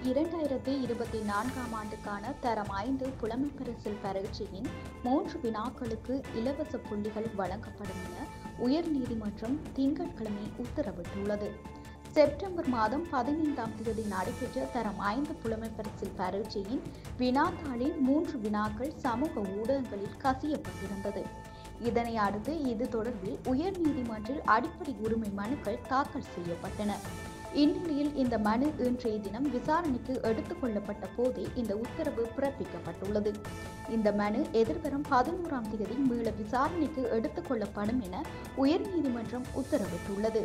2024ஆம் ஆண்டுக்கான தரம் 5 புலமைப்பரிசில் பரீட்சையின் 3 வினாக்களுக்கு இலவச புள்ளிகள் வழங்கப்படும் என உயர்நீதிமன்றம் திங்கட்கிழமை உத்தரவிட்டுள்ளது. செப்டம்பர் மாதம் 15ஆம் தேதி நடைபெற்ற தரம் 5 புலமைப்பரிசில் பரீட்சையின் வினாத்தாளின் 3 வினாக்கள் சமூக ஊடகங்களில் கசியப்பட்டிருந்தது. இதனை அடுத்து இது தொடர்பில் உயர்நீதிமன்றில் அடிப்படை உரிமை மனுக்கள் தாக்கல் செய்யப்பட்டன. இந்நிலையில் இந்த மனு இன்றைய தினம் விசாரணைக்கு எடுத்துக் கொள்ளப்பட்ட போதே இந்த உத்தரவு பிறப்பிக்கப்பட்டுள்ளது. இந்த மனு எதிர்வரும் 11ஆம் தேதி மீள விசாரணைக்கு எடுத்துக் கொள்ளப்படும் என உயர்நீதிமன்றம் உத்தரவிட்டுள்ளது.